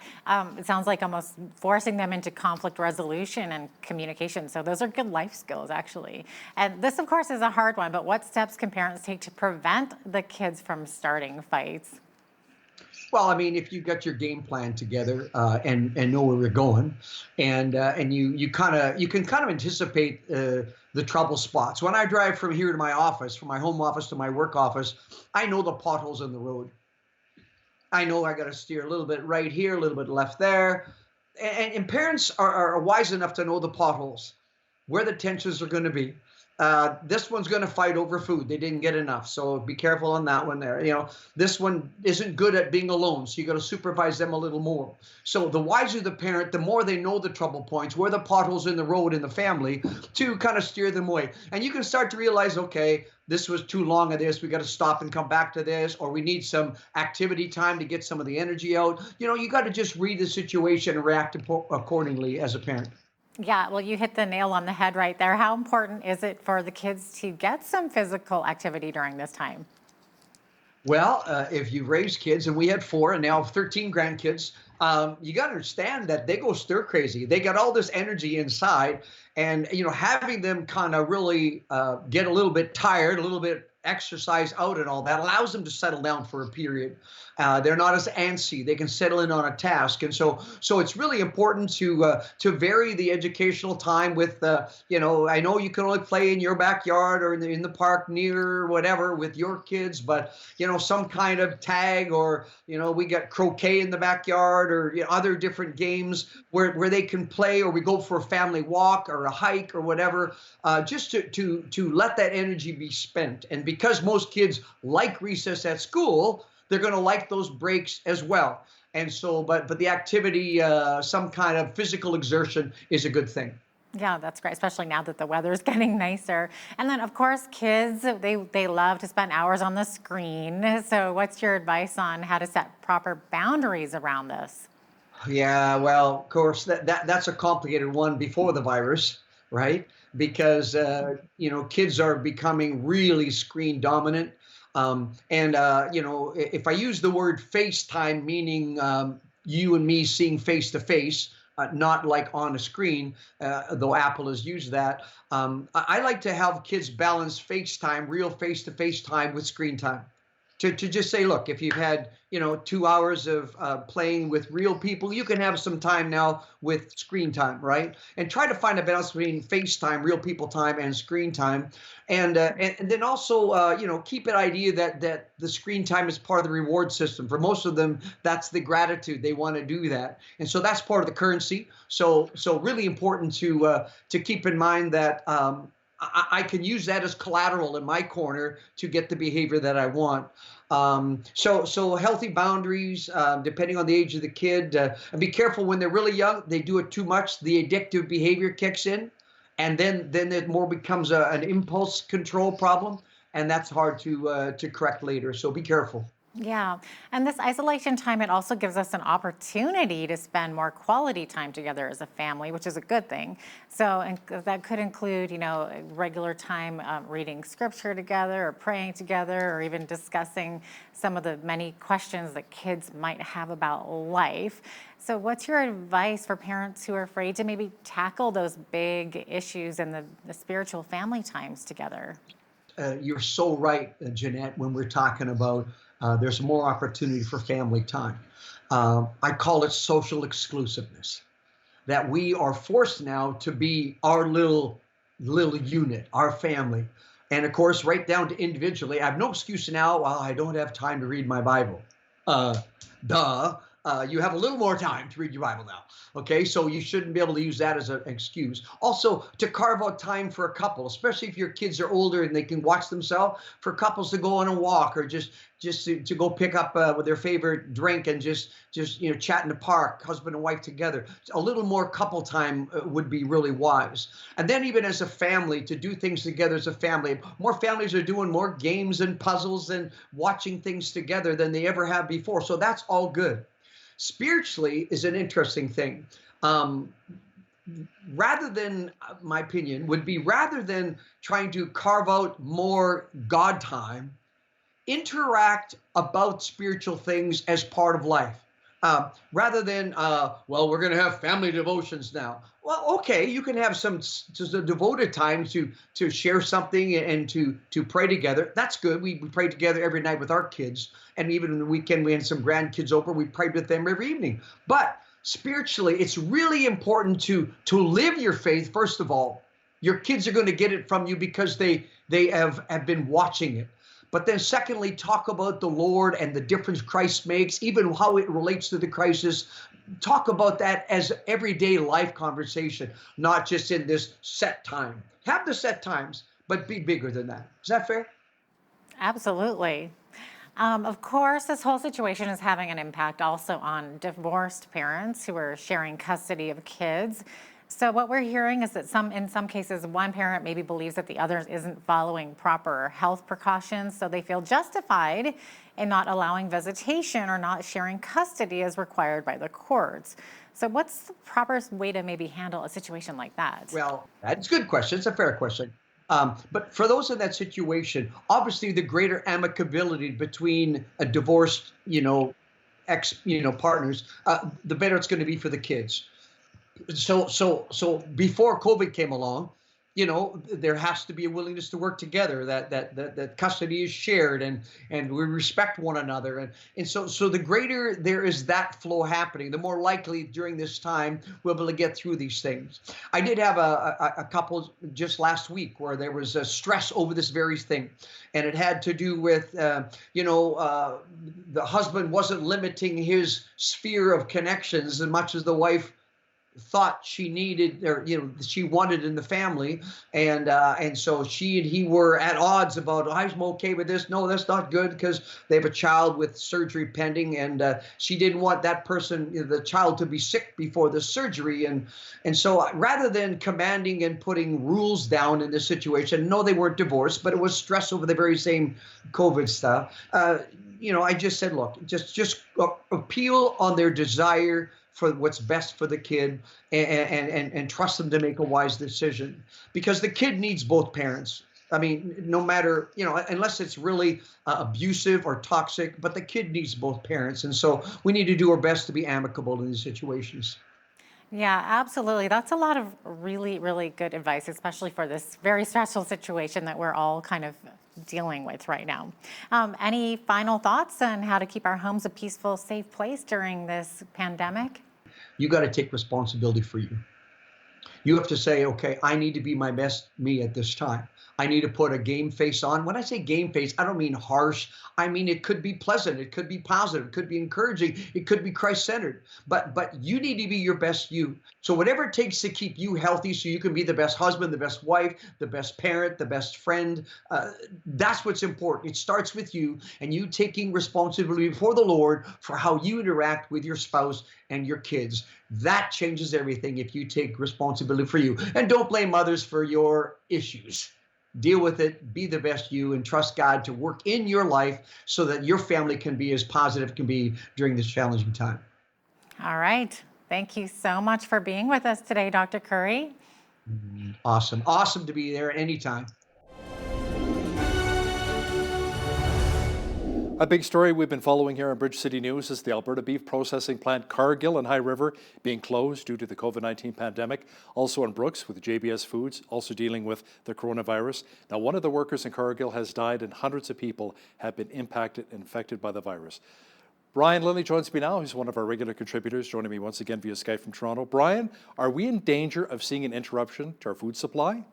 U: It sounds like almost forcing them into conflict resolution and communication. So those are good life skills, actually. And this, of course, is a hard one, but what steps can parents take to prevent the kids from starting fights?
B: Well, I mean, if you've got your game plan together and know where we're going, and you can kind of anticipate the trouble spots. When I drive from here to my office, from my home office to my work office, I know the potholes in the road. I know I got to steer a little bit right here, a little bit left there. And parents are wise enough to know the potholes, where the tensions are going to be. This one's going to fight over food. They didn't get enough. So be careful on that one there. This one isn't good at being alone. So you got to supervise them a little more. So the wiser the parent, the more they know the trouble points, where the potholes in the road in the family, to kind of steer them away. And you can start to realize, okay, this was too long of this. We got to stop and come back to this, or we need some activity time to get some of the energy out. You got to just read the situation and react accordingly as a parent.
U: Yeah, well, you hit the nail on the head right there. How important is it for the kids to get some physical activity during this time?
B: Well, if you raise kids, and we had 4 and now 13 grandkids, you got to understand that they go stir crazy. They got all this energy inside, and having them kind of really get a little bit tired, a little bit exercise out and all that allows them to settle down for a period. They're not as antsy. They can settle in on a task. And so it's really important to vary the educational time with, I know you can only play in your backyard or in the park near whatever with your kids, but, some kind of tag, or, we got croquet in the backyard, or other different games where they can play, or we go for a family walk or a hike or whatever, just to let that energy be spent. And because most kids like recess at school, they're going to like those breaks as well. And so, but the activity, some kind of physical exertion is a good thing.
U: Yeah, that's great, especially now that the weather's getting nicer. And then, of course, kids, they love to spend hours on the screen. So what's your advice on how to set proper boundaries around this?
B: Yeah, well, of course, that's a complicated one before the virus, right? Because, kids are becoming really screen dominant. If I use the word FaceTime, meaning you and me seeing face to face, not like on a screen, though Apple has used that, I like to have kids balance FaceTime, real face to face time, with screen time. to just say, look, if you've had, 2 hours of playing with real people, you can have some time now with screen time, right? And try to find a balance between FaceTime, real people time, and screen time. And then also, keep an idea that the screen time is part of the reward system. For most of them, that's the gratitude. They want to do that. And so that's part of the currency. So really important to keep in mind that I can use that as collateral in my corner to get the behavior that I want. So healthy boundaries, depending on the age of the kid, and be careful when they're really young. They do it too much, the addictive behavior kicks in, and then it more becomes an impulse control problem, and that's hard to correct later. So be careful.
U: Yeah, and this isolation time, it also gives us an opportunity to spend more quality time together as a family, which is a good thing. So and that could include, regular time reading scripture together or praying together or even discussing some of the many questions that kids might have about life. So what's your advice for parents who are afraid to maybe tackle those big issues in the spiritual family times together?
B: You're so right, Jeanette, when we're talking about there's more opportunity for family time. I call it social exclusiveness, that we are forced now to be our little unit, our family. And of course, right down to individually, I have no excuse now, well, I don't have time to read my Bible. You have a little more time to read your Bible now. Okay, so you shouldn't be able to use that as an excuse. Also, to carve out time for a couple, especially if your kids are older and they can watch themselves, for couples to go on a walk or just to go pick up with their favorite drink and just chat in the park, husband and wife together. A little more couple time would be really wise. And then even as a family, to do things together as a family. More families are doing more games and puzzles and watching things together than they ever have before. So that's all good. Spiritually is an interesting thing. Rather than, my opinion, would be rather than trying to carve out more God time, interact about spiritual things as part of life. Rather than, well, we're going to have family devotions now. Well, okay, you can have some devoted time to share something and to pray together. That's good. We pray together every night with our kids. And even on the weekend, we had some grandkids over. We prayed with them every evening. But spiritually, it's really important to live your faith, first of all. Your kids are going to get it from you because they have been watching it. But then secondly, talk about the Lord and the difference Christ makes, even how it relates to the crisis. Talk about that as everyday life conversation, not just in this set time. Have the set times, but be bigger than that. Is that fair?
U: Absolutely. Of course, this whole situation is having an impact also on divorced parents who are sharing custody of kids. So what we're hearing is that in some cases, one parent maybe believes that the other isn't following proper health precautions, so they feel justified in not allowing visitation or not sharing custody as required by the courts. So what's the proper way to maybe handle a situation like that?
B: Well, that's a good question. It's a fair question. But for those in that situation, obviously the greater amicability between a divorced, ex, partners, the better it's going to be for the kids. So before COVID came along, there has to be a willingness to work together, that custody is shared and we respect one another. And so the greater there is that flow happening, the more likely during this time we'll be able to get through these things. I did have a couple just last week where there was a stress over this very thing. And it had to do with, the husband wasn't limiting his sphere of connections as much as the wife thought she needed, or she wanted in the family, and so she and he were at odds about, I'm okay with this, no, that's not good, because they have a child with surgery pending, and she didn't want that person, the child, to be sick before the surgery, and so rather than commanding and putting rules down in this situation, no, they weren't divorced, but it was stress over the very same COVID stuff. I just said, look, just appeal on their desire for what's best for the kid, and trust them to make a wise decision, because the kid needs both parents. I mean, no matter, unless it's really abusive or toxic, but the kid needs both parents. And so we need to do our best to be amicable in these situations.
U: Yeah, absolutely. That's a lot of really, really good advice, especially for this very stressful situation that we're all kind of dealing with right now. Any final thoughts on how to keep our homes a peaceful, safe place during this pandemic?
B: You got to take responsibility for you. You have to say, okay, I need to be my best me at this time. I need to put a game face on. When I say game face, I don't mean harsh. I mean, it could be pleasant. It could be positive. It could be encouraging. It could be Christ-centered. But you need to be your best you. So whatever it takes to keep you healthy so you can be the best husband, the best wife, the best parent, the best friend, that's what's important. It starts with you and you taking responsibility before the Lord for how you interact with your spouse and your kids. That changes everything if you take responsibility for you. And don't blame others for your issues. Deal with it, be the best you, and trust God to work in your life so that your family can be as positive as can be during this challenging time.
U: All right. Thank you so much for being with us today, Dr. Currie.
B: Awesome. Awesome to be there anytime.
A: A big story we've been following here on Bridge City News is the Alberta beef processing plant Cargill in High River being closed due to the COVID-19 pandemic. Also in Brooks with JBS Foods, also dealing with the coronavirus. Now, one of the workers in Cargill has died and hundreds of people have been impacted and infected by the virus. Brian Lilly joins me now. He's one of our regular contributors, joining me once again via Skype from Toronto. Brian, are we in danger of seeing an interruption to our food supply?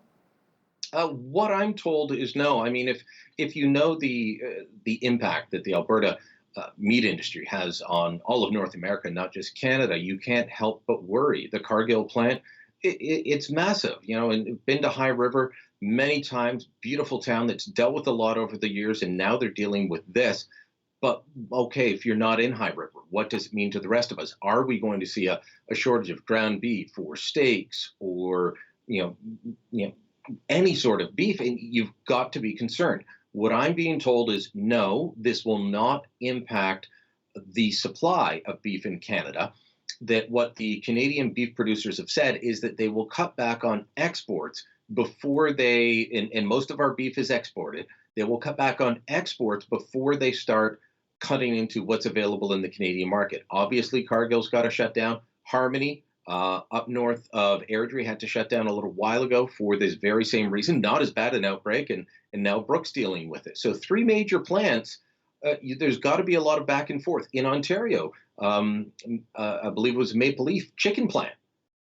F: What I'm told is no. I mean, if you know the impact that the Alberta meat industry has on all of North America, not just Canada, you can't help but worry. The Cargill plant, it's massive, you know, and been to High River many times, beautiful town that's dealt with a lot over the years, and now they're dealing with this. But okay, if you're not in High River, what does it mean to the rest of us? Are we going to see a shortage of ground beef or steaks or, you know, any sort of beef? And you've got to be concerned. What I'm being told is no, this will not impact the supply of beef in Canada. That what the Canadian beef producers have said is that they will cut back on exports before they, and most of our beef is exported, they will cut back on exports before they start cutting into what's available in the Canadian market. Obviously, Cargill's got to shut down. Harmony, up north of Airdrie, had to shut down a little while ago for this very same reason. Not as bad an outbreak, and now Brooks dealing with it. So three major plants. There's got to be a lot of back and forth. In Ontario, I believe it was Maple Leaf chicken plant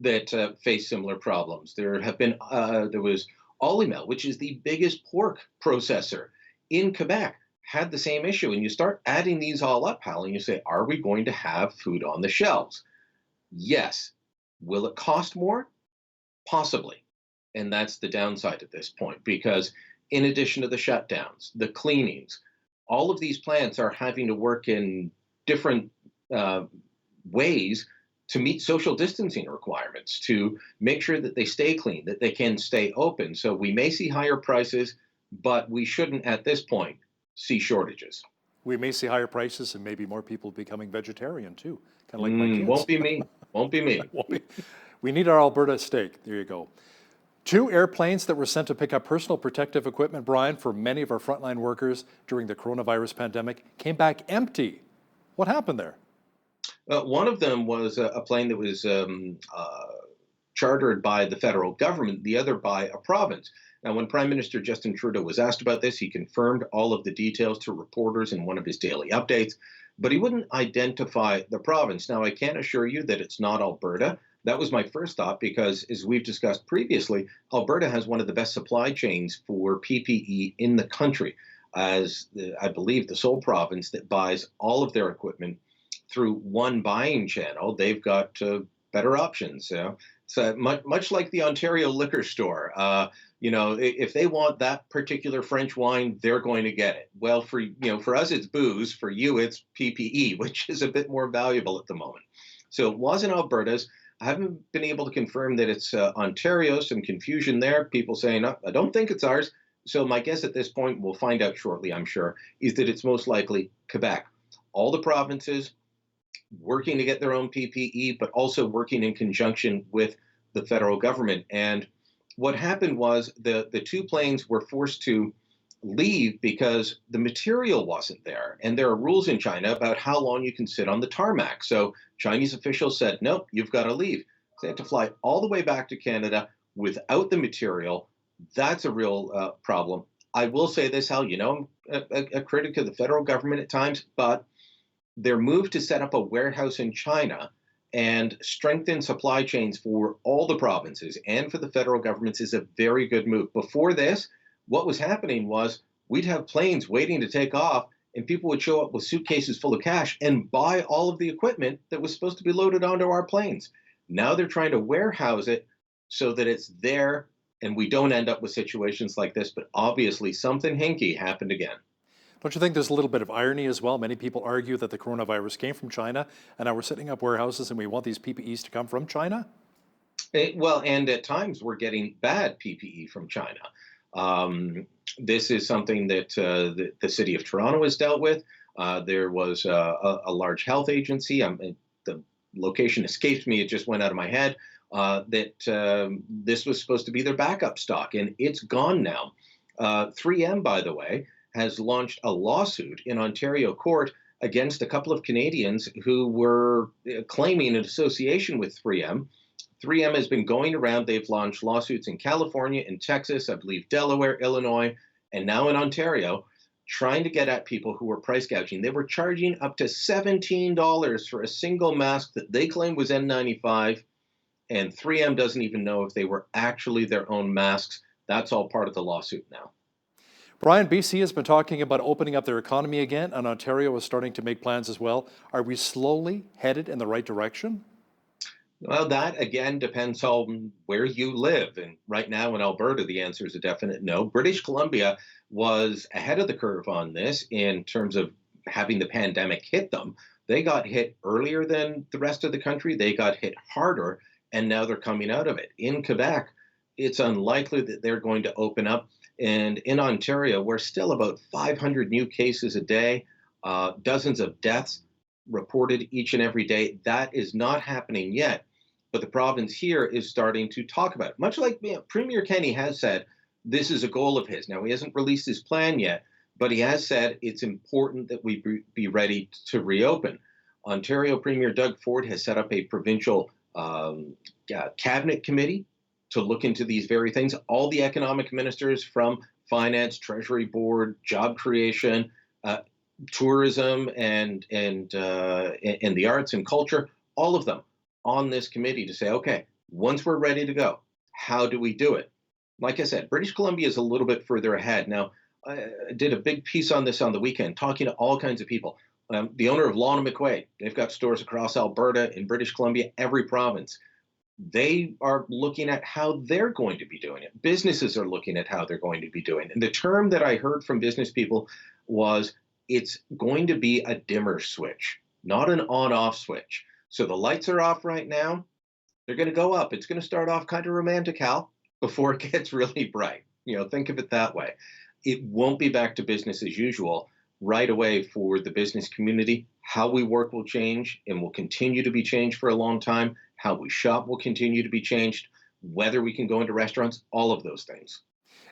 F: that faced similar problems. There was Olymel, which is the biggest pork processor in Quebec, had the same issue. And you start adding these all up, Hal, and you say, are we going to have food on the shelves? Yes. Will it cost more? Possibly. And that's the downside at this point, because in addition to the shutdowns, the cleanings, all of these plants are having to work in different ways to meet social distancing requirements, to make sure that they stay clean, that they can stay open. So we may see higher prices, but we shouldn't at this point see shortages.
A: We may see higher prices and maybe more people becoming vegetarian too, kind of like my kids.
F: Won't be me. Won't be me.
A: We need our Alberta steak. There you go. 2 airplanes that were sent to pick up personal protective equipment, Brian, for many of our frontline workers during the coronavirus pandemic came back empty. What happened there?
F: One of them was a plane that was chartered by the federal government, the other by a province. Now, when Prime Minister Justin Trudeau was asked about this, he confirmed all of the details to reporters in one of his daily updates, but he wouldn't identify the province. Now, I can assure you that it's not Alberta. That was my first thought because, as we've discussed previously, Alberta has one of the best supply chains for PPE in the country, as I believe the sole province that buys all of their equipment through one buying channel. They've got better options. So much like the Ontario liquor store, if they want that particular French wine, they're going to get it. Well, for us, it's booze. For you, it's PPE, which is a bit more valuable at the moment. So it wasn't Alberta's. I haven't been able to confirm that it's Ontario. Some confusion there. People saying, I don't think it's ours. So my guess at this point, we'll find out shortly, I'm sure, is that it's most likely Quebec. All the provinces working to get their own PPE, but also working in conjunction with the federal government. And what happened was the 2 planes were forced to leave because the material wasn't there. And there are rules in China about how long you can sit on the tarmac. So Chinese officials said, nope, you've got to leave. So they had to fly all the way back to Canada without the material. That's a real problem. I will say this, Hal, I'm a critic of the federal government at times, but their move to set up a warehouse in China and strengthen supply chains for all the provinces and for the federal governments is a very good move. Before this, what was happening was we'd have planes waiting to take off, and people would show up with suitcases full of cash and buy all of the equipment that was supposed to be loaded onto our planes. Now they're trying to warehouse it so that it's there and we don't end up with situations like this. But obviously something hinky happened again.
A: Don't you think there's a little bit of irony as well? Many people argue that the coronavirus came from China, and now we're setting up warehouses and we want these PPEs to come from China?
F: Well, and at times we're getting bad PPE from China. This is something that the city of Toronto has dealt with. There was a large health agency, the location escapes me, it just went out of my head, that this was supposed to be their backup stock, and it's gone now. 3M, by the way, has launched a lawsuit in Ontario court against a couple of Canadians who were claiming an association with 3M. 3M has been going around. They've launched lawsuits in California, in Texas, I believe Delaware, Illinois, and now in Ontario, trying to get at people who were price gouging. They were charging up to $17 for a single mask that they claimed was N95, and 3M doesn't even know if they were actually their own masks. That's all part of the lawsuit now.
A: Brian, BC has been talking about opening up their economy again, and Ontario is starting to make plans as well. Are we slowly headed in the right direction?
F: Well, that again depends on where you live. And right now in Alberta, the answer is a definite no. British Columbia was ahead of the curve on this in terms of having the pandemic hit them. They got hit earlier than the rest of the country. They got hit harder, and now they're coming out of it. In Quebec, it's unlikely that they're going to open up. And in Ontario, we're still about 500 new cases a day, dozens of deaths reported each and every day. That is not happening yet. But the province here is starting to talk about it. Much like Premier Kenney has said, this is a goal of his. Now, he hasn't released his plan yet, but he has said it's important that we be ready to reopen. Ontario Premier Doug Ford has set up a provincial cabinet committee to look into these very things. All the economic ministers from finance, treasury board, job creation, tourism, and the arts and culture, all of them on this committee to say, okay, once we're ready to go, how do we do it? Like I said, British Columbia is a little bit further ahead. Now, I did a big piece on this on the weekend, talking to all kinds of people. The owner of Lawn & McQuaid, they've got stores across Alberta, in British Columbia, every province. They are looking at how they're going to be doing it. Businesses are looking at how they're going to be doing it. And the term that I heard from business people was it's going to be a dimmer switch, not an on-off switch. So the lights are off right now. They're going to go up. It's going to start off kind of romantic, Hal, before it gets really bright. Think of it that way. It won't be back to business as usual right away for the business community. How we work will change and will continue to be changed for a long time. How we shop will continue to be changed. Whether we can go into restaurants, all of those things.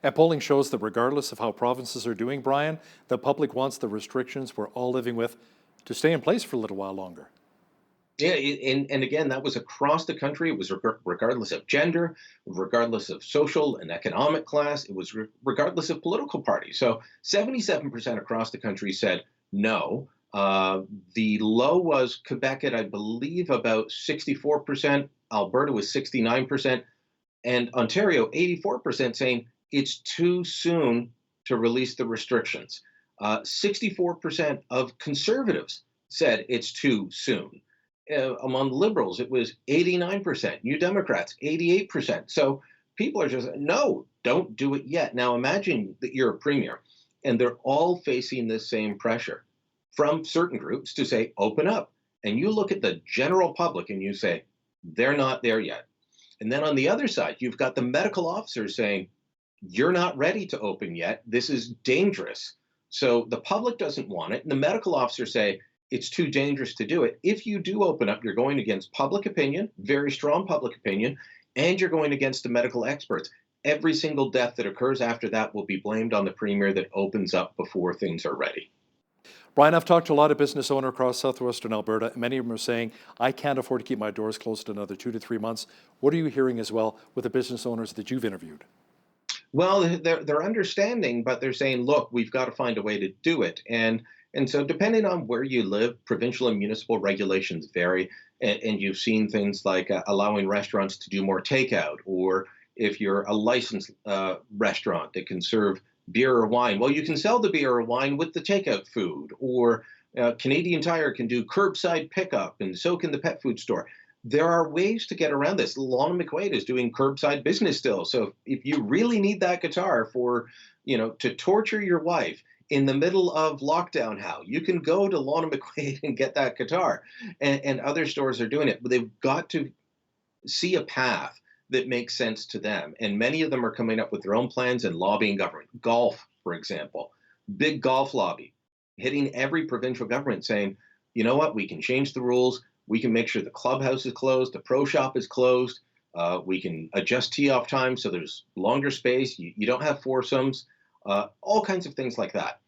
A: And polling shows that regardless of how provinces are doing, Brian, the public wants the restrictions we're all living with to stay in place for a little while longer.
F: Yeah, and again, that was across the country. It was regardless of gender, regardless of social and economic class. It was regardless of political party. So 77% across the country said no. The low was Quebec at, I believe, about 64%. Alberta was 69%. And Ontario, 84% saying it's too soon to release the restrictions. 64% of Conservatives said it's too soon. Among Liberals, it was 89%. New Democrats, 88%. So people are just, no, don't do it yet. Now imagine that you're a premier and they're all facing this same pressure from certain groups to say, open up. And you look at the general public and you say, they're not there yet. And then on the other side, you've got the medical officers saying, you're not ready to open yet. This is dangerous. So the public doesn't want it. And the medical officers say, it's too dangerous to do it. If you do open up, you're going against public opinion, very strong public opinion, and you're going against the medical experts. Every single death that occurs after that will be blamed on the premier that opens up before things are ready.
A: Brian, I've talked to a lot of business owners across southwestern Alberta. Many of them are saying, I can't afford to keep my doors closed another 2 to 3 months. What are you hearing as well with the business owners that you've interviewed?
F: Well, they're understanding, but they're saying, look, we've got to find a way to do it. And so depending on where you live, provincial and municipal regulations vary. And you've seen things like allowing restaurants to do more takeout, or if you're a licensed restaurant that can serve beer or wine, well, you can sell the beer or wine with the takeout food, or Canadian Tire can do curbside pickup, and so can the pet food store. There are ways to get around this. Lana McQuaid is doing curbside business still. So if you really need that guitar for, to torture your wife in the middle of lockdown, how you can go to Lana McQuaid and get that guitar, and other stores are doing it. But they've got to see a path that makes sense to them. And many of them are coming up with their own plans and lobbying government. Golf, for example, big golf lobby, hitting every provincial government saying, you know what, we can change the rules. We can make sure the clubhouse is closed, the pro shop is closed. We can adjust tee-off time so there's longer space. You don't have foursomes, all kinds of things like that.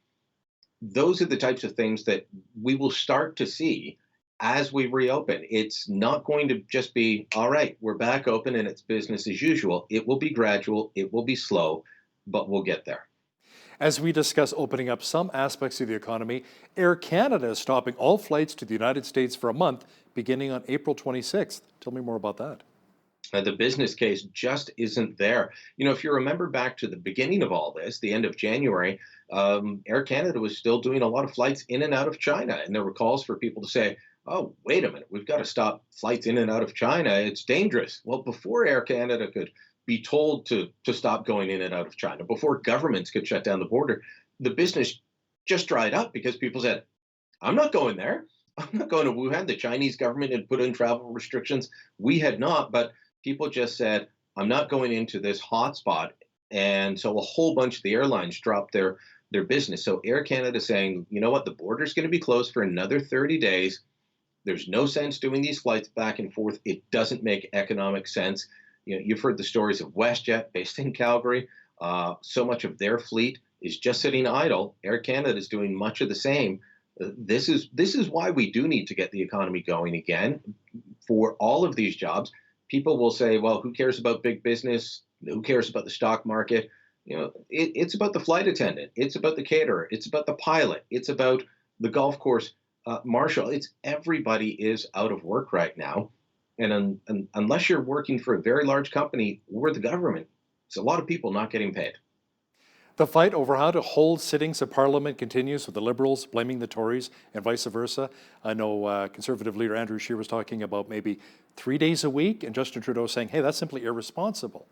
F: Those are the types of things that we will start to see as we reopen. It's not going to just be, all right, we're back open and it's business as usual. It will be gradual, it will be slow, but we'll get there.
A: As we discuss opening up some aspects of the economy, Air Canada is stopping all flights to the United States for a month beginning on April 26th. Tell me more about that.
F: The business case just isn't there. If you remember back to the beginning of all this, the end of January, Air Canada was still doing a lot of flights in and out of China. And there were calls for people to say, oh, wait a minute, we've got to stop flights in and out of China. It's dangerous. Well, before Air Canada could be told to stop going in and out of China, before governments could shut down the border, the business just dried up because people said, I'm not going there. I'm not going to Wuhan. The Chinese government had put in travel restrictions. We had not, but people just said, I'm not going into this hotspot. And so a whole bunch of the airlines dropped their business. So Air Canada saying, you know what, the border's going to be closed for another 30 days. There's no sense doing these flights back and forth. It doesn't make economic sense. You've heard the stories of WestJet based in Calgary. So much of their fleet is just sitting idle. Air Canada is doing much of the same. This is why we do need to get the economy going again for all of these jobs. People will say, well, who cares about big business? Who cares about the stock market? It's about the flight attendant. It's about the caterer. It's about the pilot. It's about the golf course marshal. It's everybody is out of work right now. And unless you're working for a very large company or the government, it's a lot of people not getting paid.
A: The fight over how to hold sittings of Parliament continues, with the Liberals blaming the Tories and vice versa. I know Conservative leader Andrew Scheer was talking about maybe 3 days a week, and Justin Trudeau saying, hey, that's simply irresponsible.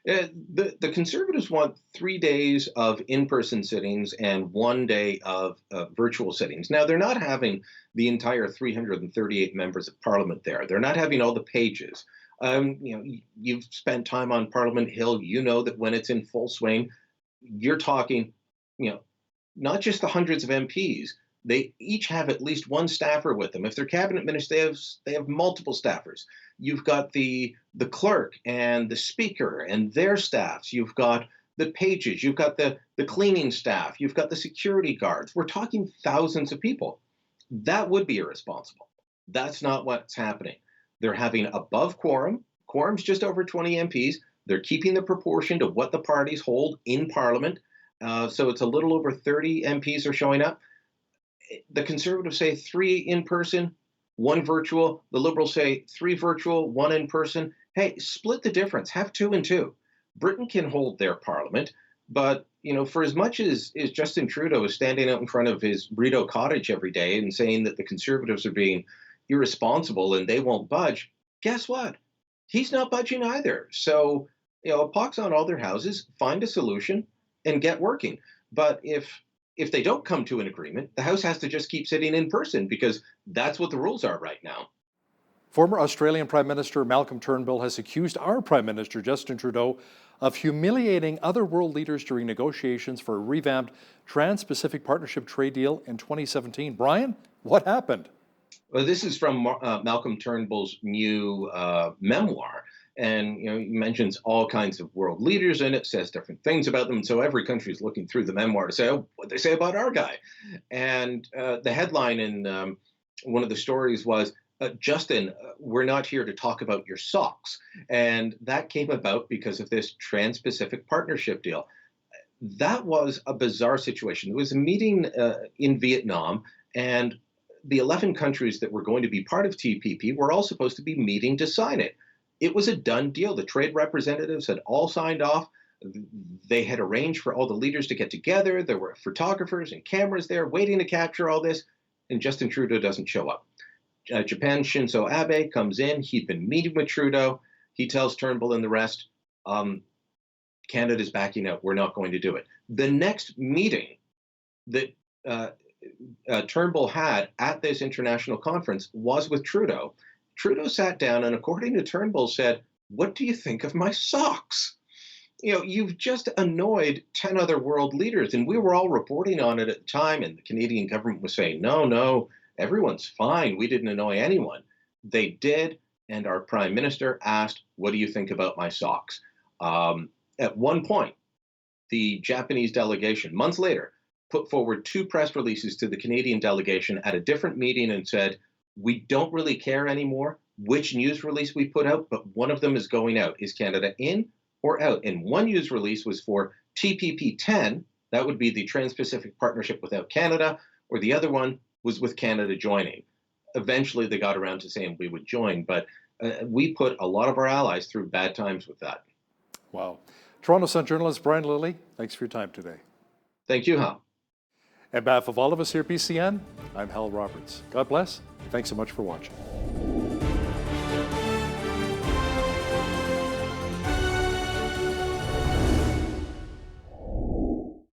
F: The Conservatives want 3 days of in-person sittings and 1 day of virtual sittings. Now, they're not having the entire 338 members of Parliament there. They're not having all the pages. You've spent time on Parliament Hill. You know that when it's in full swing, you're talking, not just the hundreds of MPs. They each have at least one staffer with them. If they're cabinet ministers, they have multiple staffers. You've got the clerk and the speaker and their staffs. You've got the pages. You've got the cleaning staff. You've got the security guards. We're talking thousands of people. That would be irresponsible. That's not what's happening. They're having above quorum. Quorum's just over 20 MPs. They're keeping the proportion to what the parties hold in Parliament. So it's a little over 30 MPs are showing up. The Conservatives say 3 in person, 1 virtual. The Liberals say 3 virtual, 1 in person. Hey, split the difference. Have 2 and 2. Britain can hold their Parliament, but for as much as Justin Trudeau is standing out in front of his Rideau Cottage every day and saying that the Conservatives are being irresponsible and they won't budge, guess what? He's not budging either. So, a pox on all their houses, find a solution, and get working. But if they don't come to an agreement, the House has to just keep sitting in person because that's what the rules are right now.
A: Former Australian Prime Minister Malcolm Turnbull has accused our Prime Minister Justin Trudeau of humiliating other world leaders during negotiations for a revamped Trans-Pacific Partnership trade deal in 2017. Brian, what happened?
F: Well, this is from Malcolm Turnbull's new memoir. And he mentions all kinds of world leaders in it, says different things about them. And so every country is looking through the memoir to say, oh, what they say about our guy. And the headline in one of the stories was, Justin, we're not here to talk about your socks. And that came about because of this Trans-Pacific Partnership deal. That was a bizarre situation. It was a meeting in Vietnam, and the 11 countries that were going to be part of TPP were all supposed to be meeting to sign it. It was a done deal. The trade representatives had all signed off. They had arranged for all the leaders to get together. There were photographers and cameras there waiting to capture all this, and Justin Trudeau doesn't show up. Japan's Shinzo Abe comes in. He'd been meeting with Trudeau. He tells Turnbull and the rest, Canada's backing out. We're not going to do it. The next meeting that Turnbull had at this international conference was with Trudeau. Trudeau sat down and, according to Turnbull, said, "What do you think of my socks?" You've just annoyed 10 other world leaders, and we were all reporting on it at the time, and the Canadian government was saying, no, everyone's fine. We didn't annoy anyone. They did, and our prime minister asked, "What do you think about my socks?" At one point, the Japanese delegation, months later, put forward 2 press releases to the Canadian delegation at a different meeting and said, "We don't really care anymore which news release we put out, but one of them is going out. Is Canada in or out?" And one news release was for TPP 10, that would be the Trans-Pacific Partnership without Canada, or the other one was with Canada joining. Eventually, they got around to saying we would join, but we put a lot of our allies through bad times with that.
A: Wow. Toronto Sun journalist Brian Lilly, thanks for your time today.
F: Thank you, Hal.
A: On behalf of all of us here at BCN, I'm Hal Roberts. God bless. Thanks so much for watching.